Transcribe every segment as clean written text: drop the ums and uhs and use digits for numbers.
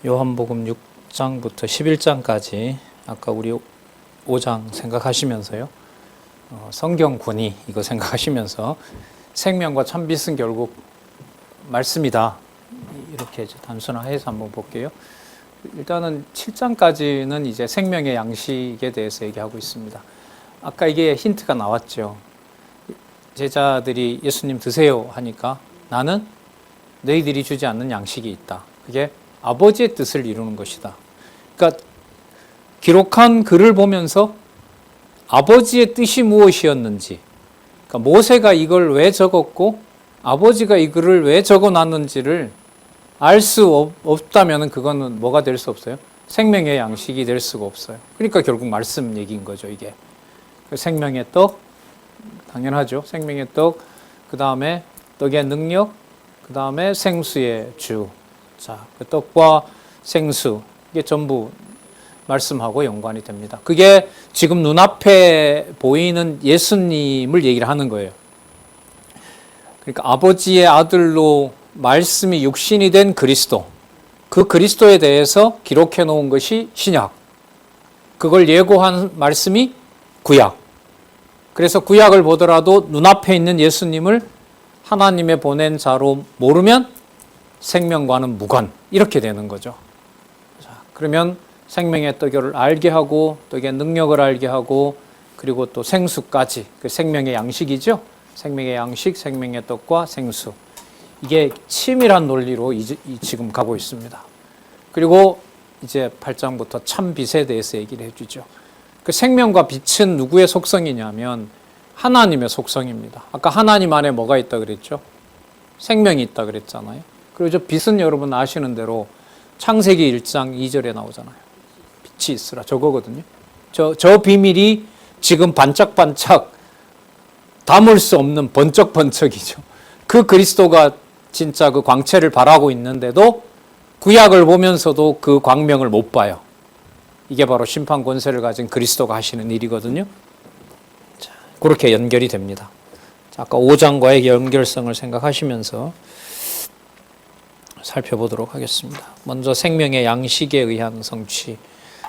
요한복음 6장부터 11장까지 아까 우리 5장 생각하시면서요. 성경권위 이거 생각하시면서 생명과 참빛은 결국 말씀이다. 이렇게 단순화해서 한번 볼게요. 일단은 7장까지는 이제 생명의 양식에 대해서 얘기하고 있습니다. 아까 이게 힌트가 나왔죠. 제자들이 예수님 드세요 하니까 나는 너희들이 주지 않는 양식이 있다. 그게 아버지의 뜻을 이루는 것이다. 그러니까 기록한 글을 보면서 아버지의 뜻이 무엇이었는지, 그러니까 모세가 이걸 왜 적었고 아버지가 이 글을 왜 적어놨는지를 알 수 없다면 그거는 뭐가 될 수 없어요? 생명의 양식이 될 수가 없어요. 그러니까 결국 말씀 얘기인 거죠, 이게. 생명의 떡, 당연하죠. 생명의 떡, 그 다음에 떡의 능력, 그 다음에 생수의 주. 자, 그 떡과 생수, 이게 전부 말씀하고 연관이 됩니다. 그게 지금 눈앞에 보이는 예수님을 얘기를 하는 거예요. 그러니까 아버지의 아들로 말씀이 육신이 된 그리스도, 그 그리스도에 대해서 기록해 놓은 것이 신약, 그걸 예고한 말씀이 구약. 그래서 구약을 보더라도 눈앞에 있는 예수님을 하나님의 보낸 자로 모르면 생명과는 무관, 이렇게 되는 거죠. 자, 그러면 생명의 떡을 알게 하고 떡의 능력을 알게 하고 그리고 또 생수까지, 그 생명의 양식이죠. 생명의 양식, 생명의 떡과 생수. 이게 치밀한 논리로 지금 가고 있습니다. 그리고 이제 8장부터 참빛에 대해서 얘기를 해주죠. 그 생명과 빛은 누구의 속성이냐면 하나님의 속성입니다. 아까 하나님 안에 뭐가 있다 그랬죠? 생명이 있다 그랬잖아요. 그리고 저 빛은 여러분 아시는 대로 창세기 1장 2절에 나오잖아요. 빛이 있으라, 저거거든요. 저 비밀이 지금 반짝반짝 담을 수 없는 번쩍번쩍이죠. 그 그리스도가 진짜 그 광채를 발하고 있는데도 구약을 보면서도 그 광명을 못 봐요. 이게 바로 심판 권세를 가진 그리스도가 하시는 일이거든요. 자, 그렇게 연결이 됩니다. 자, 아까 5장과의 연결성을 생각하시면서 살펴보도록 하겠습니다. 먼저 생명의 양식에 의한 성취.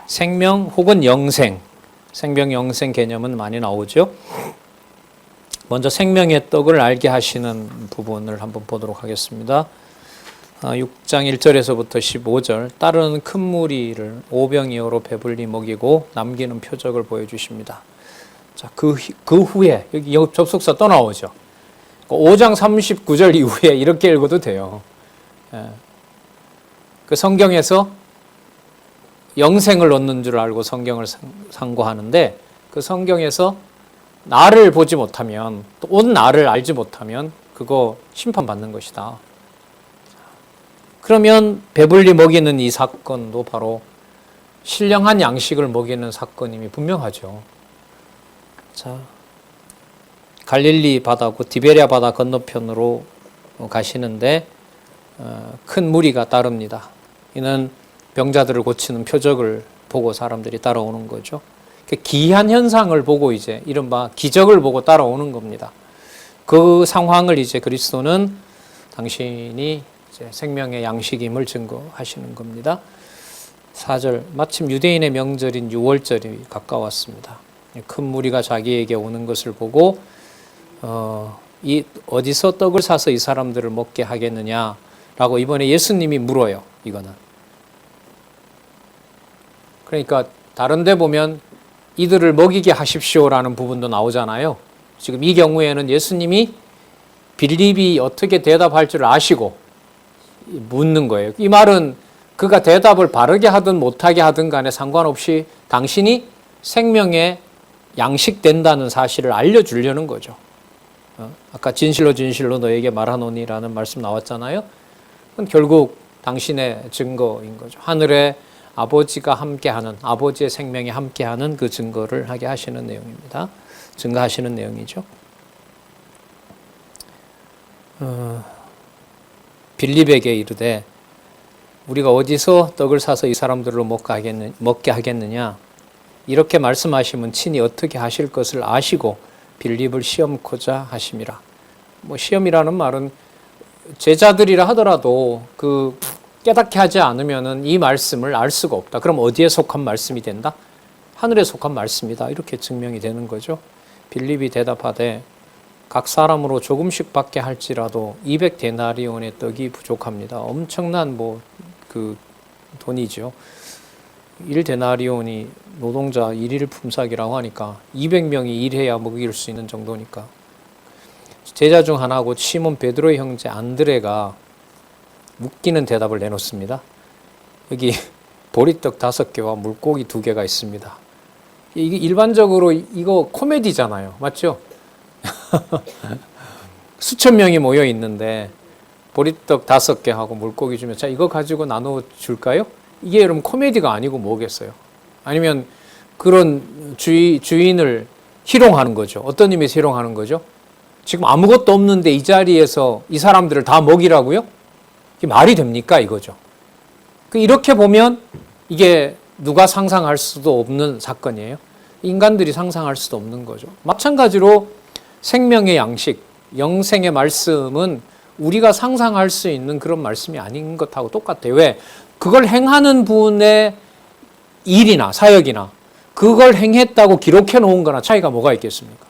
생명 혹은 영생. 생명, 영생 개념은 많이 나오죠. 먼저 생명의 떡을 알게 하시는 부분을 한번 보도록 하겠습니다. 6장 1절에서부터 15절. 따르는 큰 무리를 오병이어로 배불리 먹이고 남기는 표적을 보여주십니다. 자, 그 후에 여기 접속사 또 나오죠. 5장 39절 이후에 이렇게 읽어도 돼요. 그 성경에서 영생을 얻는 줄 알고 성경을 상고하는데 그 성경에서 나를 보지 못하면, 또 온 나를 알지 못하면 그거 심판받는 것이다. 그러면 배불리 먹이는 이 사건도 바로 신령한 양식을 먹이는 사건임이 분명하죠. 자, 갈릴리 바다고 디베랴 바다 건너편으로 가시는데 큰 무리가 따릅니다. 이는 병자들을 고치는 표적을 보고 사람들이 따라오는 거죠. 기이한 현상을 보고 이제 이른바 기적을 보고 따라오는 겁니다. 그 상황을 이제 그리스도는 당신이 이제 생명의 양식임을 증거하시는 겁니다. 4절, 마침 유대인의 명절인 유월절이 가까웠습니다. 큰 무리가 자기에게 오는 것을 보고 어디서 떡을 사서 이 사람들을 먹게 하겠느냐라고 이번에 예수님이 물어요. 이거는. 그러니까 다른 데 보면 이들을 먹이게 하십시오라는 부분도 나오잖아요. 지금 이 경우에는 예수님이 빌립이 어떻게 대답할 줄 아시고 묻는 거예요. 이 말은 그가 대답을 바르게 하든 못하게 하든 간에 상관없이 당신이 생명의 양식 된다는 사실을 알려주려는 거죠. 아까 진실로 진실로 너에게 말하노니라는 말씀 나왔잖아요. 그건 결국 당신의 증거인 거죠. 하늘에 아버지가 함께하는, 아버지의 생명이 함께하는 그 증거를 하게 하시는 내용입니다. 증거하시는 내용이죠. 빌립에게 이르되 우리가 어디서 떡을 사서 이 사람들로 먹게 하겠느냐, 이렇게 말씀하시면 친히 어떻게 하실 것을 아시고 빌립을 시험코자 하심이라. 시험이라는 말은 제자들이라 하더라도 그 깨닫게 하지 않으면은 이 말씀을 알 수가 없다. 그럼 어디에 속한 말씀이 된다? 하늘에 속한 말씀이다. 이렇게 증명이 되는 거죠. 빌립이 대답하되 각 사람으로 조금씩 받게 할지라도 200데나리온의 떡이 부족합니다. 엄청난 그 돈이죠. 1데나리온이 노동자 일일 품삯이라고 하니까 200명이 일해야 먹일 수 있는 정도니까. 제자 중 하나고 시몬 베드로의 형제 안드레가 웃기는 대답을 내놓습니다. 여기 보리떡 5개와 물고기 2개가 있습니다. 이게 일반적으로 이거 코미디잖아요. 맞죠? 수천 명이 모여 있는데 보리떡 5개 하고 물고기 주면 자 이거 가지고 나눠 줄까요? 이게 여러분 코미디가 아니고 뭐겠어요? 아니면 그런 주인을 희롱하는 거죠. 어떤 의미에서 희롱하는 거죠? 지금 아무것도 없는데 이 자리에서 이 사람들을 다 먹이라고요? 이게 말이 됩니까? 이거죠. 이렇게 보면 이게 누가 상상할 수도 없는 사건이에요. 인간들이 상상할 수도 없는 거죠. 마찬가지로 생명의 양식, 영생의 말씀은 우리가 상상할 수 있는 그런 말씀이 아닌 것하고 똑같아요. 왜? 그걸 행하는 분의 일이나 사역이나 그걸 행했다고 기록해 놓은 거나 차이가 뭐가 있겠습니까?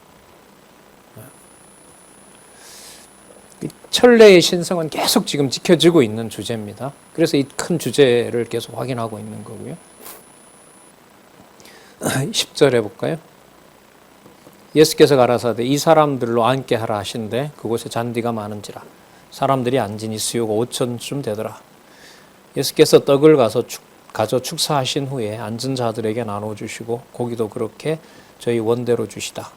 천례의 신성은 계속 지금 지켜지고 있는 주제입니다. 그래서 이 큰 주제를 계속 확인하고 있는 거고요. 10절 해볼까요? 예수께서 가라사대 이 사람들로 앉게 하라 하신데 그곳에 잔디가 많은지라 사람들이 앉으니 수요가 5천쯤 되더라. 예수께서 떡을 가져 축사하신 후에 앉은 자들에게 나눠주시고 고기도 그렇게 저희 원대로 주시다.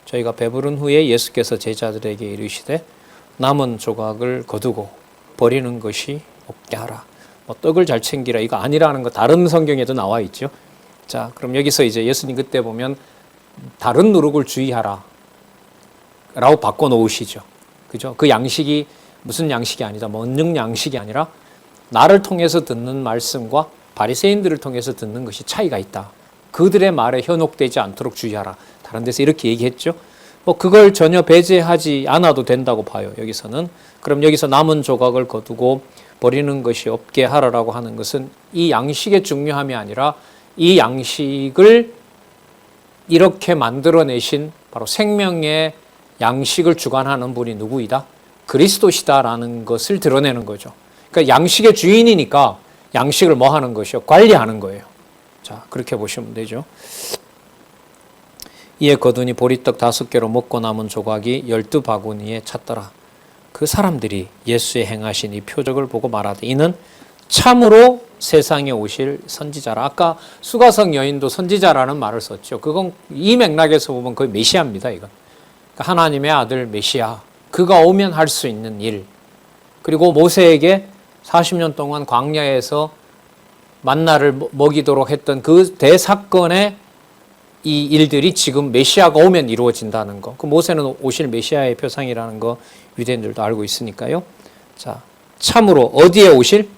저희가 배부른 후에 예수께서 제자들에게 이르시되 남은 조각을 거두고 버리는 것이 없게 하라. 떡을 잘 챙기라 이거 아니라는 거 다른 성경에도 나와 있죠. 자, 그럼 여기서 이제 예수님 그때 보면 다른 누룩을 주의하라 라고 바꿔놓으시죠. 그죠? 그 양식이 무슨 양식이 아니다. 먹는 양식이 아니라 나를 통해서 듣는 말씀과 바리새인들을 통해서 듣는 것이 차이가 있다. 그들의 말에 현혹되지 않도록 주의하라. 다른 데서 이렇게 얘기했죠. 그걸 전혀 배제하지 않아도 된다고 봐요. 여기서는. 그럼 여기서 남은 조각을 거두고 버리는 것이 없게 하라라고 하는 것은 이 양식의 중요함이 아니라 이 양식을 이렇게 만들어내신 바로 생명의 양식을 주관하는 분이 누구이다? 그리스도시다라는 것을 드러내는 거죠. 그러니까 양식의 주인이니까 양식을 뭐 하는 것이요? 관리하는 거예요. 자, 그렇게 보시면 되죠. 이에 거두니 보리떡 5개로 먹고 남은 조각이 12바구니에 찼더라. 그 사람들이 예수의 행하신 이 표적을 보고 말하되 이는 참으로 세상에 오실 선지자라. 아까 수가성 여인도 선지자라는 말을 썼죠. 그건 이 맥락에서 보면 거의 메시아입니다. 이건 그러니까 하나님의 아들 메시아, 그가 오면 할 수 있는 일. 그리고 모세에게 40년 동안 광야에서 만나를 먹이도록 했던 그 대사건의 이 일들이 지금 메시아가 오면 이루어진다는 거. 그 모세는 오실 메시아의 표상이라는 거 유대인들도 알고 있으니까요. 자, 참으로 어디에 오실?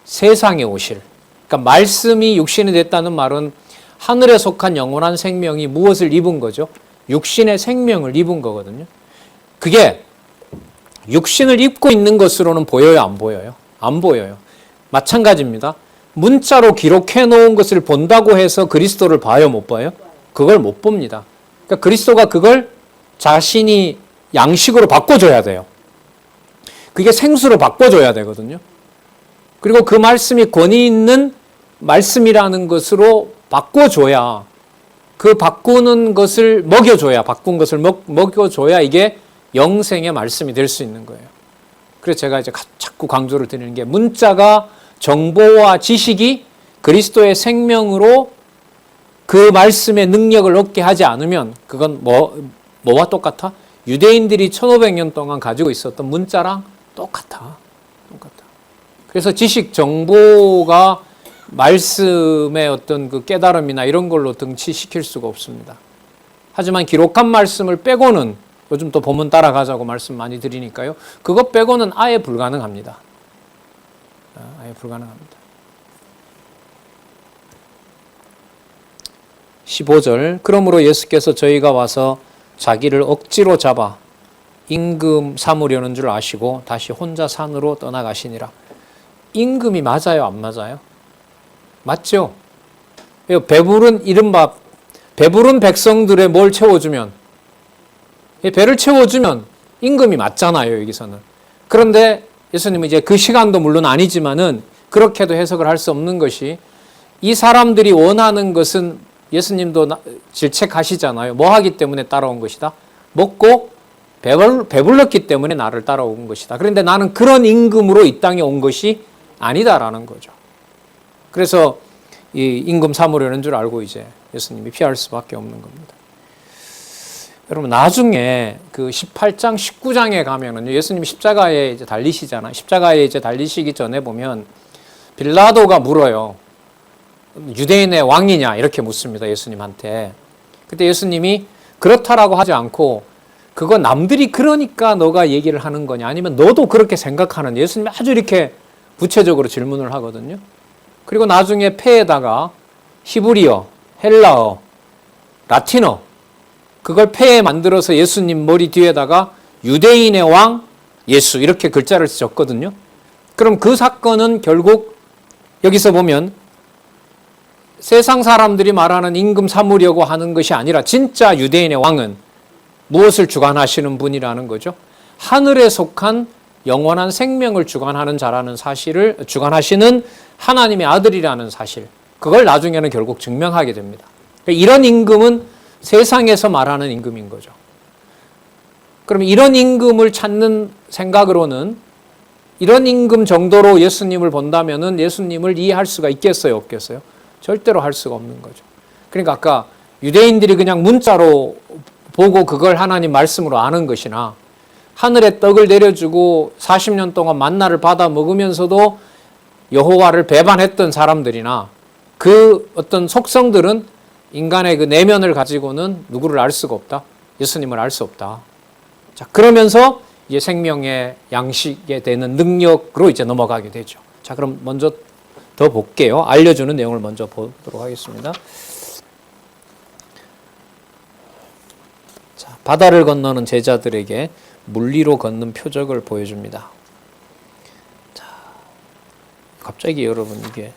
세상에 오실. 그러니까 말씀이 육신이 됐다는 말은 하늘에 속한 영원한 생명이 무엇을 입은 거죠? 육신의 생명을 입은 거거든요. 그게 육신을 입고 있는 것으로는 보여요, 안 보여요? 안 보여요. 마찬가지입니다. 문자로 기록해 놓은 것을 본다고 해서 그리스도를 봐요, 못 봐요? 그걸 못 봅니다. 그러니까 그리스도가 그걸 자신이 양식으로 바꿔줘야 돼요. 그게 생수로 바꿔줘야 되거든요. 그리고 그 말씀이 권위 있는 말씀이라는 것으로 바꿔줘야, 그 바꾸는 것을 먹여줘야, 바꾼 것을 먹여줘야 이게 영생의 말씀이 될 수 있는 거예요. 그래서 제가 이제 자꾸 강조를 드리는 게 문자가 정보와 지식이 그리스도의 생명으로 그 말씀의 능력을 얻게 하지 않으면 그건 뭐와 똑같아? 유대인들이 1500년 동안 가지고 있었던 문자랑 똑같아. 그래서 지식 정보가 말씀의 어떤 그 깨달음이나 이런 걸로 등치시킬 수가 없습니다. 하지만 기록한 말씀을 빼고는 요즘 또 본문 따라가자고 말씀 많이 드리니까요. 그것 빼고는 아예 불가능합니다. 아예 불가능합니다. 15절 그러므로 예수께서 저희가 와서 자기를 억지로 잡아 임금 삼으려는 줄 아시고 다시 혼자 산으로 떠나가시니라. 임금이 맞아요, 안 맞아요? 맞죠? 이른바 배부른 백성들의 뭘 채워주면, 배를 채워주면 임금이 맞잖아요, 여기서는. 그런데 예수님은 이제 그 시간도 물론 아니지만은 그렇게도 해석을 할 수 없는 것이, 이 사람들이 원하는 것은 예수님도 질책하시잖아요. 뭐 하기 때문에 따라온 것이다? 먹고 배불렀기 때문에 나를 따라온 것이다. 그런데 나는 그런 임금으로 이 땅에 온 것이 아니다라는 거죠. 그래서 이 임금 삼으려는 줄 알고 이제 예수님이 피할 수밖에 없는 겁니다. 여러분, 나중에 그 18장, 19장에 가면은 예수님이 십자가에 이제 달리시잖아요. 십자가에 이제 달리시기 전에 보면 빌라도가 물어요. 유대인의 왕이냐? 이렇게 묻습니다, 예수님한테. 그때 예수님이 그렇다라고 하지 않고, 그거 남들이 그러니까 너가 얘기를 하는 거냐? 아니면 너도 그렇게 생각하는? 예수님이 아주 이렇게 구체적으로 질문을 하거든요. 그리고 나중에 패에다가 히브리어, 헬라어, 라틴어, 그걸 패에 만들어서 예수님 머리 뒤에다가 유대인의 왕 예수 이렇게 글자를 적거든요. 그럼 그 사건은 결국 여기서 보면 세상 사람들이 말하는 임금 삼으려고 하는 것이 아니라 진짜 유대인의 왕은 무엇을 주관하시는 분이라는 거죠? 하늘에 속한 영원한 생명을 주관하는 자라는 사실을 주관하시는 하나님의 아들이라는 사실, 그걸 나중에는 결국 증명하게 됩니다. 이런 임금은 세상에서 말하는 임금인 거죠. 그럼 이런 임금을 찾는 생각으로는, 이런 임금 정도로 예수님을 본다면은 예수님을 이해할 수가 있겠어요, 없겠어요? 절대로 할 수가 없는 거죠. 그러니까 아까 유대인들이 그냥 문자로 보고 그걸 하나님 말씀으로 아는 것이나, 하늘에 떡을 내려주고 40년 동안 만나를 받아 먹으면서도 여호와를 배반했던 사람들이나, 그 어떤 속성들은 인간의 그 내면을 가지고는 누구를 알 수가 없다. 예수님을 알 수 없다. 자, 그러면서 이제 생명의 양식에 되는 능력으로 이제 넘어가게 되죠. 자, 그럼 먼저 더 볼게요. 알려주는 내용을 먼저 보도록 하겠습니다. 자, 바다를 건너는 제자들에게 물리로 걷는 표적을 보여줍니다. 자, 갑자기 여러분 이게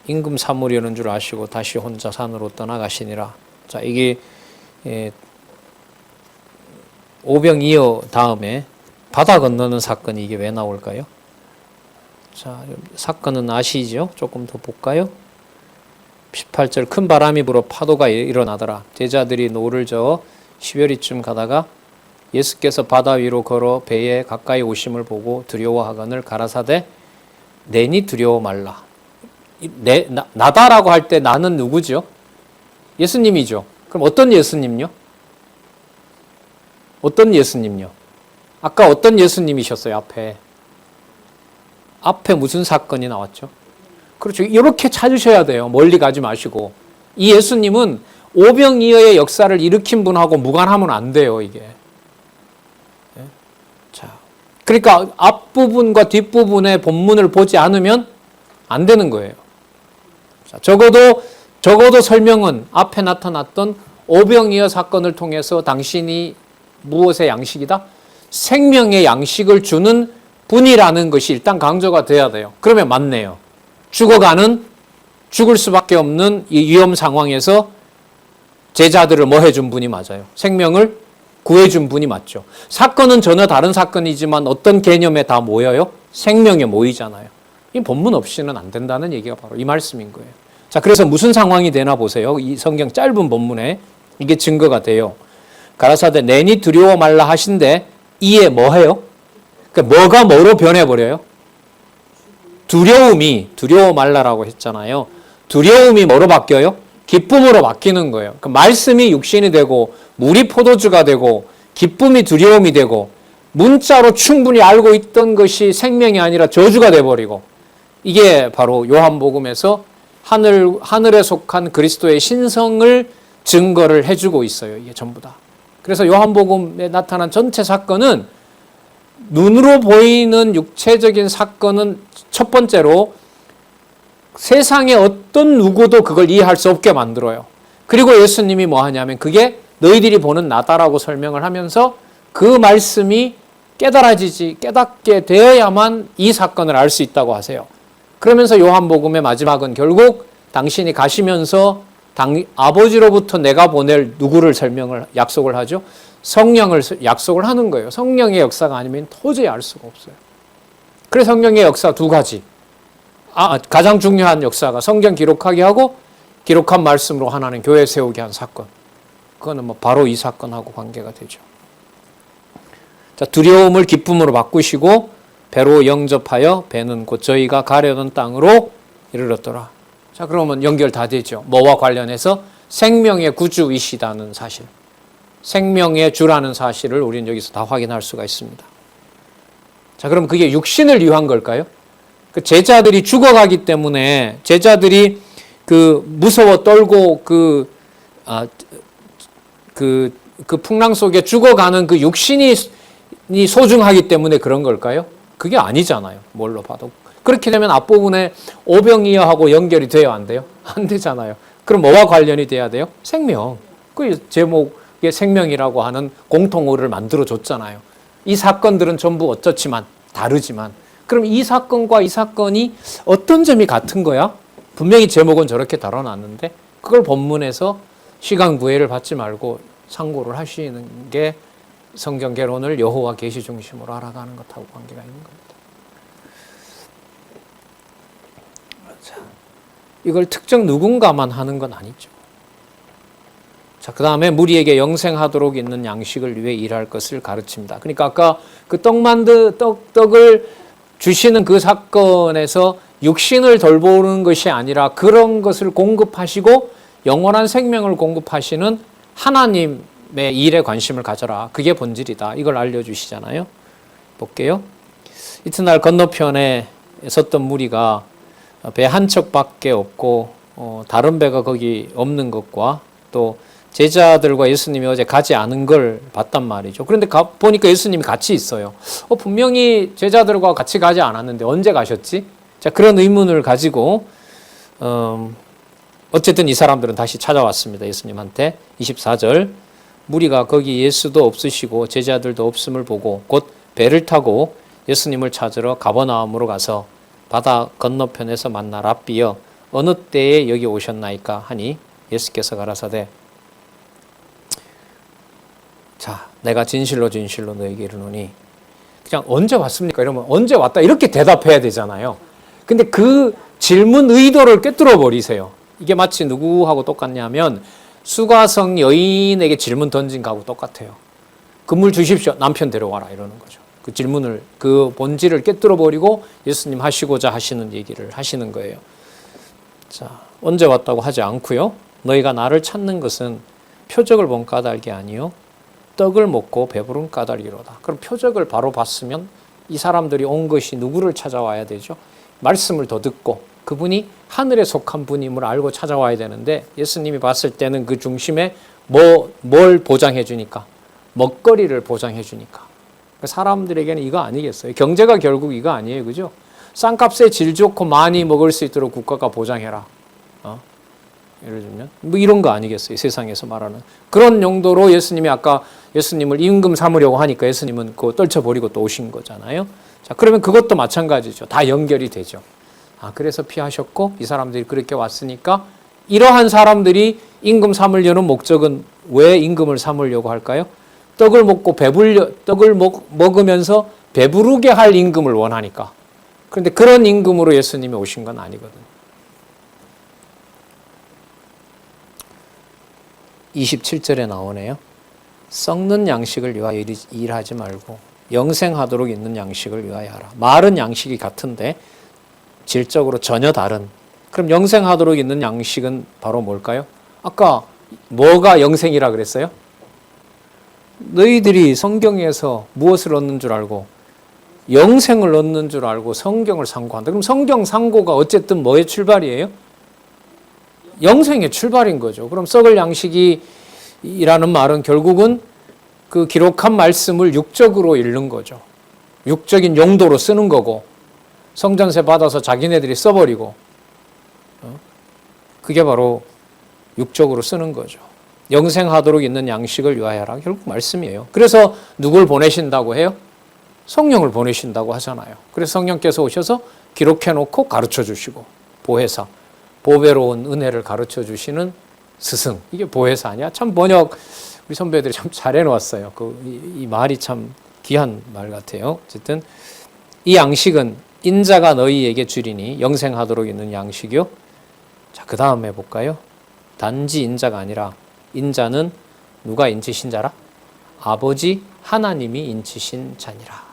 임금 삼으려는 줄 아시고 다시 혼자 산으로 떠나가시니라. 자, 이게 오병이어 다음에 바다 건너는 사건이 이게 왜 나올까요? 자, 사건은 아시죠? 조금 더 볼까요? 18절, 큰 바람이 불어 파도가 일어나더라. 제자들이 노를 저어 10여리쯤 가다가 예수께서 바다 위로 걸어 배에 가까이 오심을 보고 두려워하거늘 가라사대 내니 두려워 말라. 나다라고 할 때 나는 누구죠? 예수님이죠. 그럼 어떤 예수님요? 어떤 예수님요? 아까 어떤 예수님이셨어요, 앞에 무슨 사건이 나왔죠? 그렇죠. 이렇게 찾으셔야 돼요. 멀리 가지 마시고. 이 예수님은 오병이어의 역사를 일으킨 분하고 무관하면 안 돼요, 이게. 자, 그러니까 앞부분과 뒷부분의 본문을 보지 않으면 안 되는 거예요. 자, 적어도 설명은 앞에 나타났던 오병이어 사건을 통해서 당신이 무엇의 양식이다? 생명의 양식을 주는 분이라는 것이 일단 강조가 돼야 돼요. 그러면 맞네요. 죽을 수밖에 없는 이 위험 상황에서 제자들을 뭐 해준 분이 맞아요. 생명을 구해준 분이 맞죠. 사건은 전혀 다른 사건이지만 어떤 개념에 다 모여요? 생명에 모이잖아요. 이 본문 없이는 안 된다는 얘기가 바로 이 말씀인 거예요. 자, 그래서 무슨 상황이 되나 보세요. 이 성경 짧은 본문에 이게 증거가 돼요. 가라사대 내니 두려워 말라 하신데 이에 뭐 해요? 그러니까 뭐가 뭐로 변해버려요? 두려워 말라라고 했잖아요. 두려움이 뭐로 바뀌어요? 기쁨으로 바뀌는 거예요. 그 말씀이 육신이 되고 물이 포도주가 되고 기쁨이 두려움이 되고 문자로 충분히 알고 있던 것이 생명이 아니라 저주가 돼버리고, 이게 바로 요한복음에서 하늘에 속한 그리스도의 신성을 증거를 해주고 있어요. 이게 전부 다. 그래서 요한복음에 나타난 전체 사건은 눈으로 보이는 육체적인 사건은 첫 번째로 세상의 어떤 누구도 그걸 이해할 수 없게 만들어요. 그리고 예수님이 뭐 하냐면 그게 너희들이 보는 나다라고 설명을 하면서 그 말씀이 깨닫게 되어야만 이 사건을 알 수 있다고 하세요. 그러면서 요한복음의 마지막은 결국 당신이 가시면서 아버지로부터 내가 보낼 누구를 약속을 하죠? 성령을 약속을 하는 거예요. 성령의 역사가 아니면 도저히 알 수가 없어요. 그래서 성령의 역사 두 가지. 가장 중요한 역사가 성경 기록하게 하고 기록한 말씀으로 하나는 교회 세우게 한 사건. 그거는 바로 이 사건하고 관계가 되죠. 자, 두려움을 기쁨으로 바꾸시고 배로 영접하여 배는 곧 저희가 가려던 땅으로 이르렀더라. 자, 그러면 연결 다 되죠. 뭐와 관련해서? 생명의 구주이시다는 사실. 생명의 주라는 사실을 우리는 여기서 다 확인할 수가 있습니다. 자, 그럼 그게 육신을 위한 걸까요? 그 제자들이 죽어가기 때문에 제자들이 무서워 떨고 그 풍랑 속에 죽어가는 그 육신이 소중하기 때문에 그런 걸까요? 그게 아니잖아요. 뭘로 봐도. 그렇게 되면 앞부분에 오병이어하고 연결이 돼야 안 돼요? 안 되잖아요. 그럼 뭐와 관련이 돼야 돼요? 생명. 그 제목에 생명이라고 하는 공통어를 만들어줬잖아요. 이 사건들은 전부 어쩌지만 다르지만 그럼 이 사건과 이 사건이 어떤 점이 같은 거야? 분명히 제목은 저렇게 다뤄놨는데 그걸 본문에서 시간 구애를 받지 말고 상고를 하시는 게 성경 개론을 여호와 계시 중심으로 알아가는 것하고 관계가 있는 겁니다. 자, 이걸 특정 누군가만 하는 건 아니죠. 자, 그 다음에 무리에게 영생하도록 있는 양식을 위해 일할 것을 가르칩니다. 그러니까 아까 그 떡을 주시는 그 사건에서 육신을 돌보는 것이 아니라 그런 것을 공급하시고 영원한 생명을 공급하시는 하나님의 일에 관심을 가져라. 그게 본질이다. 이걸 알려주시잖아요. 볼게요. 이튿날 건너편에 섰던 무리가 배 한 척밖에 없고 다른 배가 거기 없는 것과 또 제자들과 예수님이 어제 가지 않은 걸 봤단 말이죠. 그런데 보니까 예수님이 같이 있어요. 분명히 제자들과 같이 가지 않았는데 언제 가셨지? 자, 그런 의문을 가지고 어쨌든 이 사람들은 다시 찾아왔습니다. 예수님한테. 24절 무리가 거기 예수도 없으시고 제자들도 없음을 보고 곧 배를 타고 예수님을 찾으러 가버나움으로 가서 바다 건너편에서 만나 랍비여 어느 때에 여기 오셨나이까 하니 예수께서 가라사대 자, 내가 진실로 너에게 이르노니 그냥 언제 왔습니까? 이러면 언제 왔다 이렇게 대답해야 되잖아요. 근데 그 질문 의도를 꿰뚫어 버리세요. 이게 마치 누구하고 똑같냐면 수가성 여인에게 질문 던진 거하고 똑같아요. 금물 주십시오. 남편 데려와라 이러는 거죠. 그 질문을 그 본질을 꿰뚫어 버리고 예수님 하시고자 하시는 얘기를 하시는 거예요. 자, 언제 왔다고 하지 않고요. 너희가 나를 찾는 것은 표적을 본 까닭이 아니요 떡을 먹고 배부른 까닭이로다. 그럼 표적을 바로 봤으면 이 사람들이 온 것이 누구를 찾아와야 되죠? 말씀을 더 듣고 그분이 하늘에 속한 분임을 알고 찾아와야 되는데 예수님이 봤을 때는 그 중심에 뭘 보장해 주니까? 먹거리를 보장해 주니까. 사람들에게는 이거 아니겠어요? 경제가 결국 이거 아니에요. 그죠? 싼값에 질 좋고 많이 먹을 수 있도록 국가가 보장해라. 예를 들면 이런 거 아니겠어요? 세상에서 말하는 그런 용도로 예수님이 아까 예수님을 임금 삼으려고 하니까 예수님은 그거 떨쳐버리고 또 오신 거잖아요. 자, 그러면 그것도 마찬가지죠. 다 연결이 되죠. 그래서 피하셨고 이 사람들이 그렇게 왔으니까 이러한 사람들이 임금 삼으려는 목적은 왜 임금을 삼으려고 할까요? 떡을 먹으면서 배부르게 할 임금을 원하니까. 그런데 그런 임금으로 예수님이 오신 건 아니거든요. 27절에 나오네요. 썩는 양식을 위하여 일하지 말고 영생하도록 있는 양식을 위하여 하라. 말은 양식이 같은데 질적으로 전혀 다른. 그럼 영생하도록 있는 양식은 바로 뭘까요? 아까 뭐가 영생이라 그랬어요? 너희들이 성경에서 무엇을 얻는 줄 알고 영생을 얻는 줄 알고 성경을 상고한다. 그럼 성경 상고가 어쨌든 뭐의 출발이에요? 영생의 출발인 거죠. 그럼 썩을 양식이라는 말은 결국은 그 기록한 말씀을 육적으로 읽는 거죠. 육적인 용도로 쓰는 거고 성전세 받아서 자기네들이 써버리고 그게 바로 육적으로 쓰는 거죠. 영생하도록 있는 양식을 위하여라. 결국 말씀이에요. 그래서 누굴 보내신다고 해요? 성령을 보내신다고 하잖아요. 그래서 성령께서 오셔서 기록해 놓고 가르쳐 주시고, 보혜사, 보배로운 은혜를 가르쳐 주시는 스승, 이게 보혜사 아니야? 참 번역 우리 선배들이 참 잘해 놓았어요. 이 말이 참 귀한 말 같아요. 어쨌든 이 양식은 인자가 너희에게 주리니 영생하도록 있는 양식이요. 자, 그 다음 해볼까요? 단지 인자가 아니라 인자는 누가 인치신 자라? 아버지 하나님이 인치신 자니라.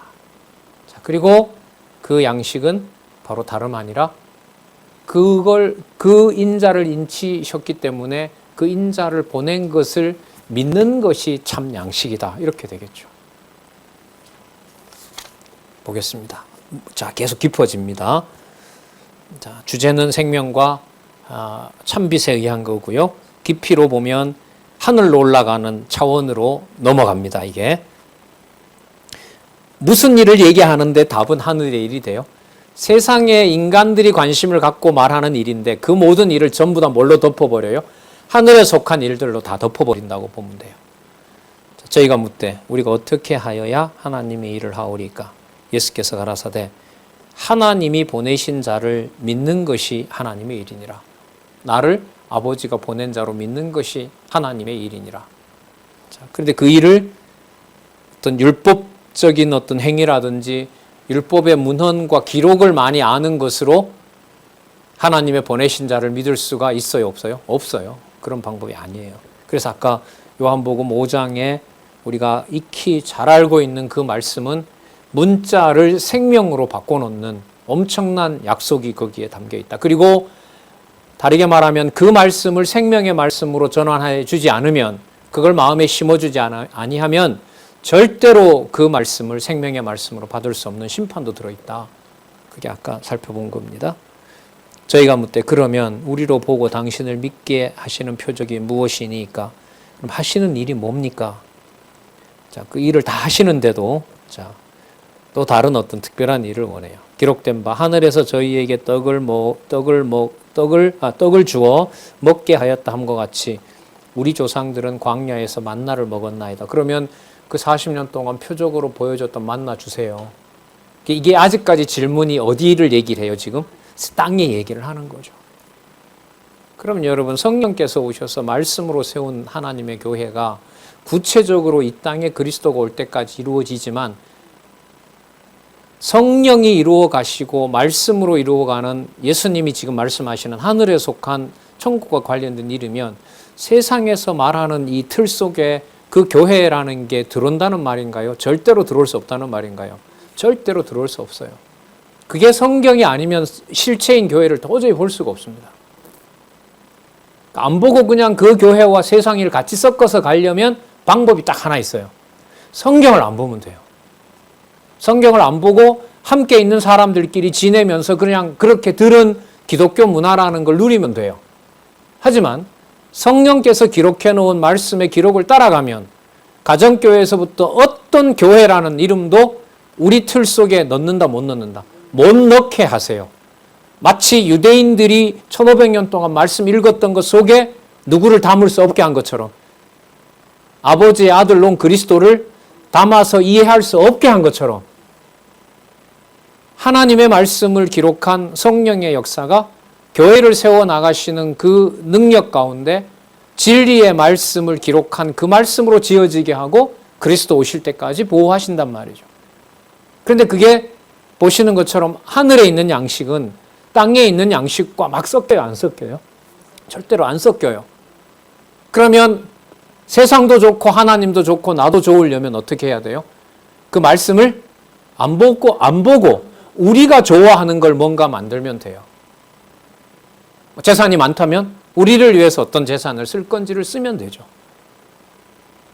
자, 그리고 그 양식은 바로 다름 아니라 그 인자를 인치셨기 때문에 그 인자를 보낸 것을 믿는 것이 참 양식이다. 이렇게 되겠죠. 보겠습니다. 자, 계속 깊어집니다. 자, 주제는 생명과 참빛에 의한 거고요. 깊이로 보면 하늘로 올라가는 차원으로 넘어갑니다. 이게 무슨 일을 얘기하는데 답은 하늘의 일이 돼요. 세상에 인간들이 관심을 갖고 말하는 일인데 그 모든 일을 전부 다 뭘로 덮어버려요? 하늘에 속한 일들로 다 덮어버린다고 보면 돼요. 저희가 묻되 우리가 어떻게 하여야 하나님의 일을 하오리까? 예수께서 가라사대 하나님이 보내신 자를 믿는 것이 하나님의 일이니라. 나를 아버지가 보낸 자로 믿는 것이 하나님의 일이니라. 자, 그런데 그 일을 어떤 율법적인 어떤 행위라든지 율법의 문헌과 기록을 많이 아는 것으로 하나님의 보내신 자를 믿을 수가 있어요, 없어요? 없어요. 그런 방법이 아니에요. 그래서 아까 요한복음 5장에 우리가 익히 잘 알고 있는 그 말씀은 문자를 생명으로 바꿔놓는 엄청난 약속이 거기에 담겨 있다. 그리고 다르게 말하면 그 말씀을 생명의 말씀으로 전환해 주지 않으면, 그걸 마음에 심어주지 아니하면 절대로 그 말씀을 생명의 말씀으로 받을 수 없는 심판도 들어있다. 그게 아까 살펴본 겁니다. 저희가 묻되 그러면 우리로 보고 당신을 믿게 하시는 표적이 무엇이니까? 그럼 하시는 일이 뭡니까? 자, 그 일을 다 하시는데도 또 다른 어떤 특별한 일을 원해요. 기록된 바 하늘에서 저희에게 떡을 주어 먹게 하였다 함과 같이 우리 조상들은 광야에서 만나를 먹었나이다. 그러면 그 40년 동안 표적으로 보여줬던 만나 주세요. 이게 아직까지 질문이 어디를 얘기를 해요, 지금? 땅의 얘기를 하는 거죠. 그럼 여러분, 성령께서 오셔서 말씀으로 세운 하나님의 교회가 구체적으로 이 땅에 그리스도가 올 때까지 이루어지지만 성령이 이루어 가시고 말씀으로 이루어가는 예수님이 지금 말씀하시는 하늘에 속한 천국과 관련된 일이면 세상에서 말하는 이 틀 속에 그 교회라는 게 들어온다는 말인가요? 절대로 들어올 수 없다는 말인가요? 절대로 들어올 수 없어요. 그게 성경이 아니면 실체인 교회를 도저히 볼 수가 없습니다. 안 보고 그냥 그 교회와 세상 일 같이 섞어서 가려면 방법이 딱 하나 있어요. 성경을 안 보면 돼요. 성경을 안 보고 함께 있는 사람들끼리 지내면서 그냥 그렇게 들은 기독교 문화라는 걸 누리면 돼요. 하지만 성령께서 기록해 놓은 말씀의 기록을 따라가면 가정교회에서부터 어떤 교회라는 이름도 우리 틀 속에 넣는다 못 넣는다. 못 넣게 하세요. 마치 유대인들이 1500년 동안 말씀 읽었던 것 속에 누구를 담을 수 없게 한 것처럼 아버지의 아들 놈 그리스도를 담아서 이해할 수 없게 한 것처럼 하나님의 말씀을 기록한 성령의 역사가 교회를 세워나가시는 그 능력 가운데 진리의 말씀을 기록한 그 말씀으로 지어지게 하고 그리스도 오실 때까지 보호하신단 말이죠. 그런데 그게 보시는 것처럼 하늘에 있는 양식은 땅에 있는 양식과 막 섞여요, 안 섞여요? 절대로 안 섞여요. 그러면 세상도 좋고 하나님도 좋고 나도 좋으려면 어떻게 해야 돼요? 그 말씀을 안 보고 우리가 좋아하는 걸 뭔가 만들면 돼요. 재산이 많다면 우리를 위해서 어떤 재산을 쓸 건지를 쓰면 되죠.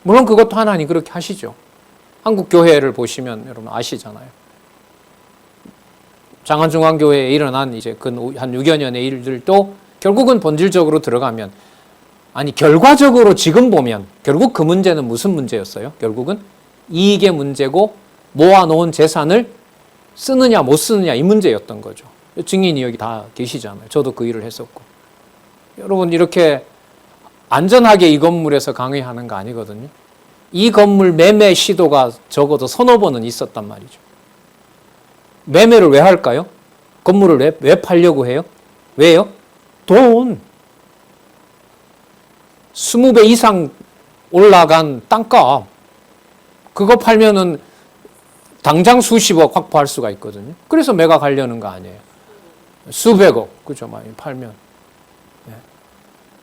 물론 그것도 하나님 그렇게 하시죠. 한국 교회를 보시면 여러분 아시잖아요. 장안중앙교회에 일어난 이제 한 6여 년의 일들도 결국은 본질적으로 들어가면, 아니 결과적으로 지금 보면 결국 그 문제는 무슨 문제였어요? 결국은 이익의 문제고 모아놓은 재산을 쓰느냐 못 쓰느냐 이 문제였던 거죠. 증인이 여기 다 계시잖아요. 저도 그 일을 했었고. 여러분 이렇게 안전하게 이 건물에서 강의하는 거 아니거든요. 이 건물 매매 시도가 적어도 서너 번은 있었단 말이죠. 매매를 왜 할까요? 건물을 왜 팔려고 해요? 왜요? 돈. 20배 이상 올라간 땅값. 그거 팔면은 당장 수십억 확보할 수가 있거든요. 그래서 매각하려는 거 아니에요. 수백억. 그죠? 많이 팔면.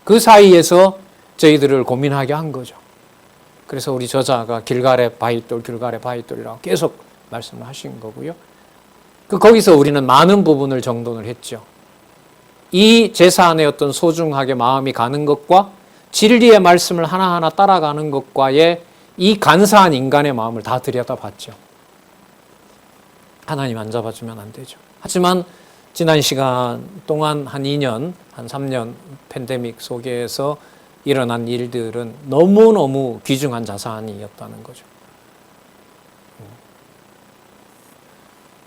그 사이에서 저희들을 고민하게 한 거죠. 그래서 우리 저자가 길갈의 바위돌이라고 계속 말씀을 하신 거고요. 거기서 우리는 많은 부분을 정돈을 했죠. 이 제사안의 어떤 소중하게 마음이 가는 것과 진리의 말씀을 하나하나 따라가는 것과의 이 간사한 인간의 마음을 다 들여다봤죠. 하나님 안 잡아주면 안 되죠. 하지만 지난 시간 동안 한 2년, 한 3년 팬데믹 속에서 일어난 일들은 너무너무 귀중한 자산이었다는 거죠.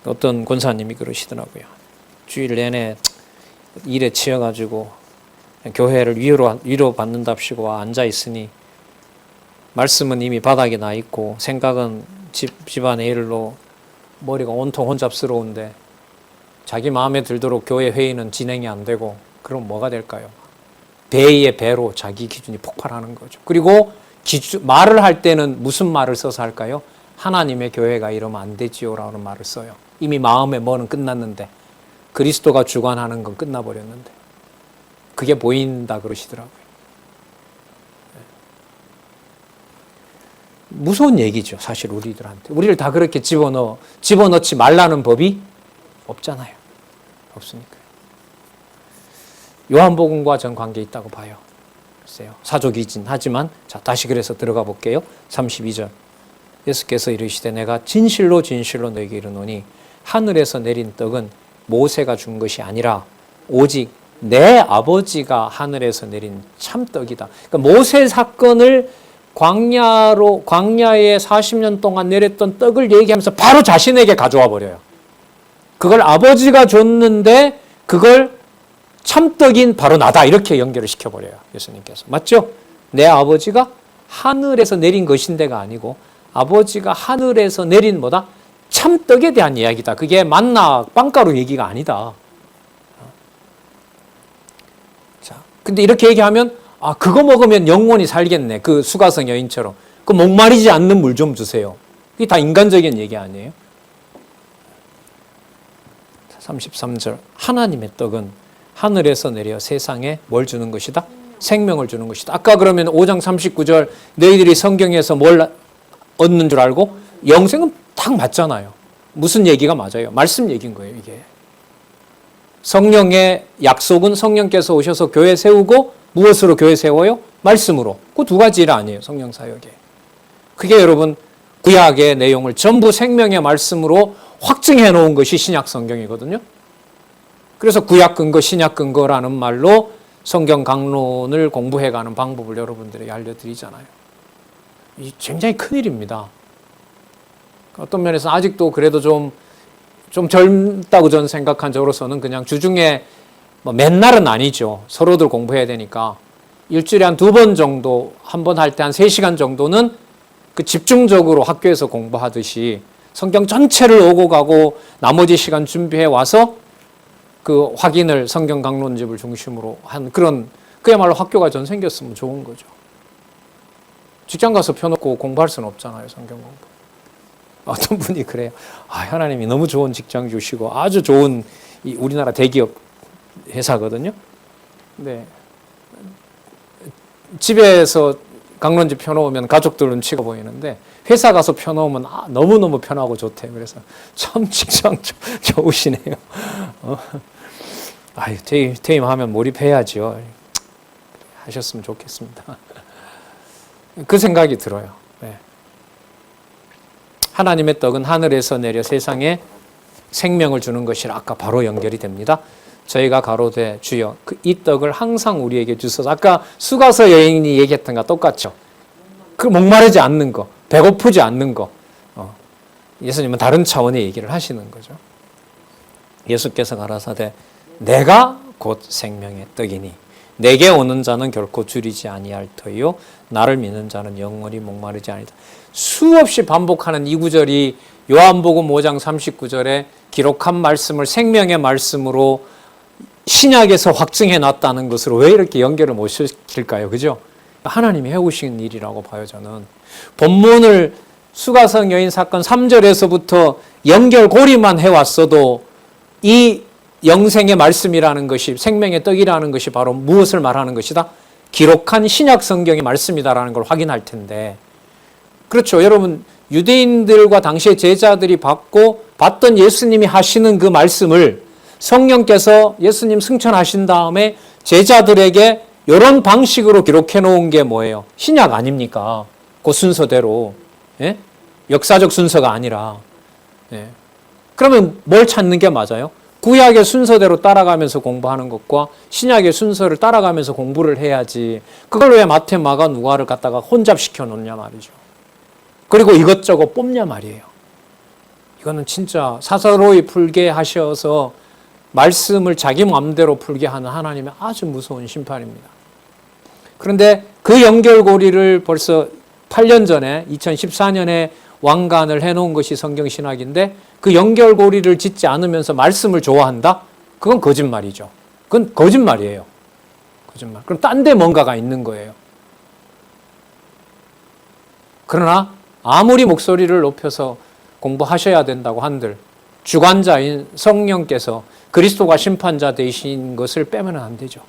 어떤 권사님이 그러시더라고요. 주일 내내 일에 치여가지고 교회를 위로받는답시고 앉아있으니 말씀은 이미 바닥에 나 있고 생각은 집안의 일로 머리가 온통 혼잡스러운데 자기 마음에 들도록 교회 회의는 진행이 안 되고 그럼 뭐가 될까요? 배의 배로 자기 기준이 폭발하는 거죠. 그리고 말을 할 때는 무슨 말을 써서 할까요? 하나님의 교회가 이러면 안 되지요라는 말을 써요. 이미 마음의 뭐는 끝났는데 그리스도가 주관하는 건 끝나버렸는데 그게 보인다 그러시더라고요. 무서운 얘기죠. 사실 우리들한테. 우리를 다 그렇게 집어넣지 말라는 법이 없잖아요. 없으니까요. 요한복음과 전 관계 있다고 봐요. 글쎄요. 사족이긴 하지만 자 다시 그래서 들어가 볼게요. 32절. 예수께서 이르시되 내가 진실로 진실로 너에게 이르노니 하늘에서 내린 떡은 모세가 준 것이 아니라 오직 내 아버지가 하늘에서 내린 참떡이다. 그러니까 모세 사건을 광야에 40년 동안 내렸던 떡을 얘기하면서 바로 자신에게 가져와 버려요. 그걸 아버지가 줬는데 그걸 참떡인 바로 나다 이렇게 연결을 시켜버려요. 예수님께서. 맞죠? 내 아버지가 하늘에서 내린 것인데가 아니고 아버지가 하늘에서 내린 뭐다? 참떡에 대한 이야기다. 그게 만나 빵가루 얘기가 아니다. 자, 근데 이렇게 얘기하면 아 그거 먹으면 영원히 살겠네. 그 수가성 여인처럼. 그 목마르지 않는 물 좀 주세요. 이게 다 인간적인 얘기 아니에요? 33절. 하나님의 떡은 하늘에서 내려 세상에 뭘 주는 것이다? 생명을 주는 것이다. 아까 그러면 5장 39절 너희들이 성경에서 뭘 얻는 줄 알고? 영생은 딱 맞잖아요. 무슨 얘기가 맞아요? 말씀 얘기인 거예요, 이게. 성령의 약속은 성령께서 오셔서 교회 세우고 무엇으로 교회 세워요? 말씀으로. 그 두 가지 일 아니에요, 성령 사역에. 그게 여러분 구약의 내용을 전부 생명의 말씀으로 확증해 놓은 것이 신약 성경이거든요. 그래서 구약 근거, 신약 근거라는 말로 성경 강론을 공부해 가는 방법을 여러분들에게 알려드리잖아요. 이 굉장히 큰일입니다. 어떤 면에서 아직도 그래도 좀 젊다고 저는 생각한 저로서는 그냥 주중에 뭐 맨날은 아니죠. 서로들 공부해야 되니까 일주일에 한 2번 정도, 한 번 할 때 한 3시간 정도는 그 집중적으로 학교에서 공부하듯이 성경 전체를 오고 가고 나머지 시간 준비해 와서 그 확인을 성경 강론집을 중심으로 한 그런 그야말로 학교가 전 생겼으면 좋은 거죠. 직장 가서 펴놓고 공부할 수는 없잖아요, 성경 공부. 어떤 분이 그래요. 아, 하나님이 너무 좋은 직장 주시고 아주 좋은 이 우리나라 대기업 회사거든요. 근데 집에서 강론집 펴놓으면 가족들 눈치가 보이는데 회사 가서 펴놓으면 너무너무 편하고 좋대요. 그래서 참 직장 좋으시네요. 아유, 퇴임하면 몰입해야죠. 하셨으면 좋겠습니다. 그 생각이 들어요. 네. 하나님의 떡은 하늘에서 내려 세상에 생명을 주는 것이라 아까 바로 연결이 됩니다. 저희가 가로되 주여 이 떡을 항상 우리에게 주소서. 아까 수가서 여인이 얘기했던 거 똑같죠. 그 목마르지 않는 거, 배고프지 않는 거. 예수님은 다른 차원의 얘기를 하시는 거죠. 예수께서 가라사대 내가 곧 생명의 떡이니 내게 오는 자는 결코 줄이지 아니할 터이요 나를 믿는 자는 영원히 목마르지 아니하리라. 수없이 반복하는 이 구절이 요한복음 5장 39절에 기록한 말씀을 생명의 말씀으로 신약에서 확증해 놨다는 것으로 왜 이렇게 연결을 못 시킬까요? 그죠? 하나님이 해오신 일이라고 봐요, 저는. 본문을 수가성 여인 사건 3절에서부터 연결고리만 해왔어도 이 영생의 말씀이라는 것이, 생명의 떡이라는 것이 바로 무엇을 말하는 것이다? 기록한 신약 성경의 말씀이다라는 걸 확인할 텐데, 그렇죠. 여러분, 유대인들과 당시의 제자들이 봤던 예수님이 하시는 그 말씀을 성령께서 예수님 승천하신 다음에 제자들에게 이런 방식으로 기록해 놓은 게 뭐예요? 신약 아닙니까? 그 순서대로. 예? 역사적 순서가 아니라. 예. 그러면 뭘 찾는 게 맞아요? 구약의 순서대로 따라가면서 공부하는 것과 신약의 순서를 따라가면서 공부를 해야지. 그걸 왜 마태, 마가, 누가를 갖다가 혼잡시켜 놓냐 말이죠. 그리고 이것저것 뽑냐 말이에요. 이거는 진짜 사사로이 풀게 하셔서 말씀을 자기 마음대로 풀게 하는 하나님의 아주 무서운 심판입니다. 그런데 그 연결고리를 벌써 8년 전에 2014년에 왕관을 해놓은 것이 성경신학인데 그 연결고리를 짓지 않으면서 말씀을 좋아한다? 그건 거짓말이죠. 그건 거짓말이에요. 거짓말. 그럼 딴 데 뭔가가 있는 거예요. 그러나 아무리 목소리를 높여서 공부하셔야 된다고 한들 주관자인 성령께서 그리스도가 심판자 되신 것을 빼면 안 되죠.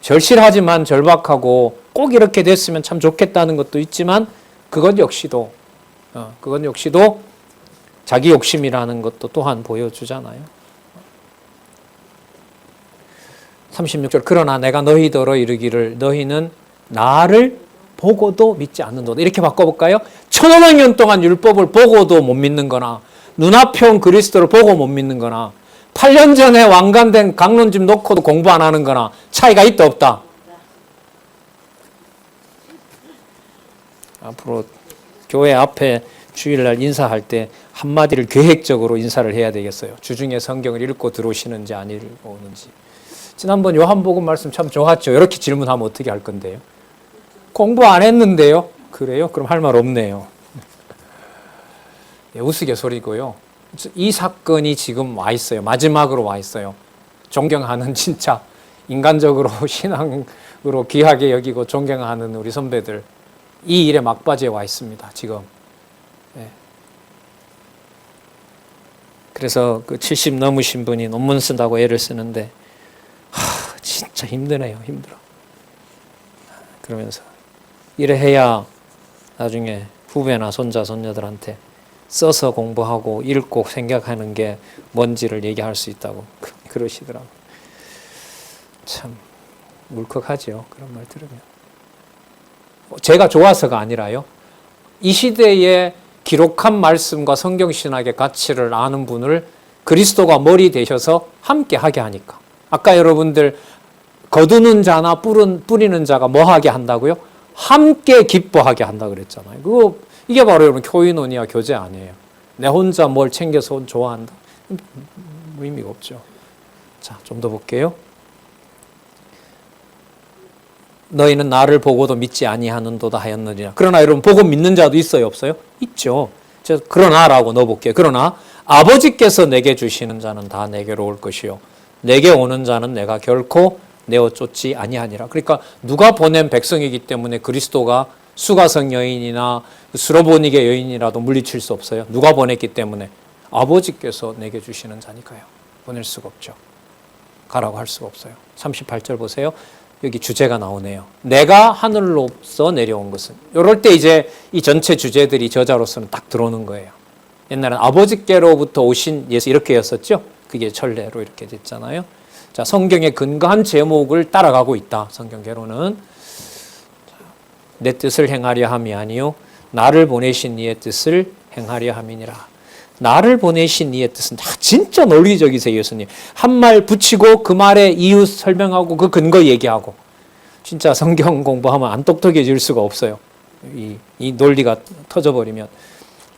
절실하지만 절박하고 꼭 이렇게 됐으면 참 좋겠다는 것도 있지만 그것 역시도 자기 욕심이라는 것도 또한 보여주잖아요. 36절 그러나 내가 너희더러 이르기를 너희는 나를 보고도 믿지 않는도다. 이렇게 바꿔볼까요? 1500년 동안 율법을 보고도 못 믿는 거나 눈앞에 온 그리스도를 보고 못 믿는 거나 8년 전에 왕관된 강론집 놓고도 공부 안 하는 거나 차이가 있다 없다? 앞으로 교회 앞에 주일날 인사할 때 한마디를 계획적으로 인사를 해야 되겠어요. 주중에 성경을 읽고 들어오시는지 안 읽고 오는지. 지난번 요한복음 말씀 참 좋았죠. 이렇게 질문하면 어떻게 할 건데요? 공부 안 했는데요? 그래요? 그럼 할 말 없네요. 우스갯소리고요. 이 사건이 지금 와 있어요. 마지막으로 와 있어요. 존경하는 진짜 인간적으로 신앙으로 귀하게 여기고 존경하는 우리 선배들 이 일의 막바지에 와 있습니다. 지금. 그래서 그 70 넘으신 분이 논문 쓴다고 애를 쓰는데 진짜 힘드네요. 힘들어. 그러면서 이래 해야 나중에 후배나 손자, 손녀들한테 써서 공부하고 읽고 생각하는 게 뭔지를 얘기할 수 있다고 그러시더라고요. 참 울컥하죠. 그런 말 들으면. 제가 좋아서가 아니라요. 이 시대에 기록한 말씀과 성경신학의 가치를 아는 분을 그리스도가 머리 되셔서 함께 하게 하니까. 아까 여러분들 거두는 자나 뿌리는 자가 뭐 하게 한다고요? 함께 기뻐하게 한다 그랬잖아요. 이게 바로 여러분 교인원이야 교제 아니에요. 내 혼자 뭘 챙겨서 좋아한다. 의미가 없죠. 자, 좀 더 볼게요. 너희는 나를 보고도 믿지 아니하는도다 하였느니라. 그러나 여러분 보고 믿는 자도 있어요 없어요? 있죠. 제가 그러나라고 넣어볼게요. 그러나 아버지께서 내게 주시는 자는 다 내게로 올 것이요 내게 오는 자는 내가 결코 내어 쫓지 아니하니라. 그러니까 누가 보낸 백성이기 때문에 그리스도가 수가성 여인이나 수로보니게 여인이라도 물리칠 수 없어요. 누가 보냈기 때문에 아버지께서 내게 주시는 자니까요. 보낼 수가 없죠. 가라고 할 수가 없어요. 38절 보세요. 여기 주제가 나오네요. 내가 하늘로서 내려온 것은. 이럴 때 이제 이 전체 주제들이 저자로서는 딱 들어오는 거예요. 옛날엔 아버지께로부터 오신 예수 이렇게였었죠. 그게 전례로 이렇게 됐잖아요. 자, 성경의 근거한 제목을 따라가고 있다. 성경계로는 내 뜻을 행하려 함이 아니요 나를 보내신 이의 뜻을 행하려 함이니라. 나를 보내신 이의 뜻은 진짜 논리적이세요. 예수님 한 말 붙이고 그 말의 이유 설명하고 그 근거 얘기하고. 진짜 성경 공부하면 안 똑똑해질 수가 없어요. 이 논리가 터져버리면.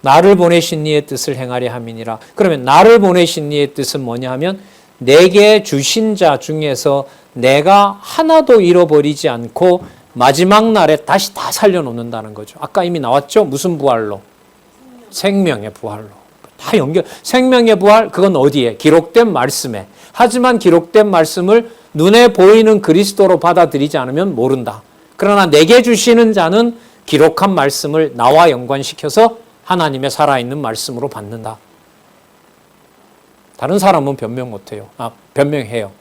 나를 보내신 이의 뜻을 행하려 함이니라. 그러면 나를 보내신 이의 뜻은 뭐냐 하면 내게 주신 자 중에서 내가 하나도 잃어버리지 않고 마지막 날에 다시 다 살려놓는다는 거죠. 아까 이미 나왔죠? 무슨 부활로? 생명의 부활로. 다 연결. 생명의 부활, 그건 어디에? 기록된 말씀에. 하지만 기록된 말씀을 눈에 보이는 그리스도로 받아들이지 않으면 모른다. 그러나 내게 주시는 자는 기록한 말씀을 나와 연관시켜서 하나님의 살아있는 말씀으로 받는다. 다른 사람은 변명 못해요. 변명해요.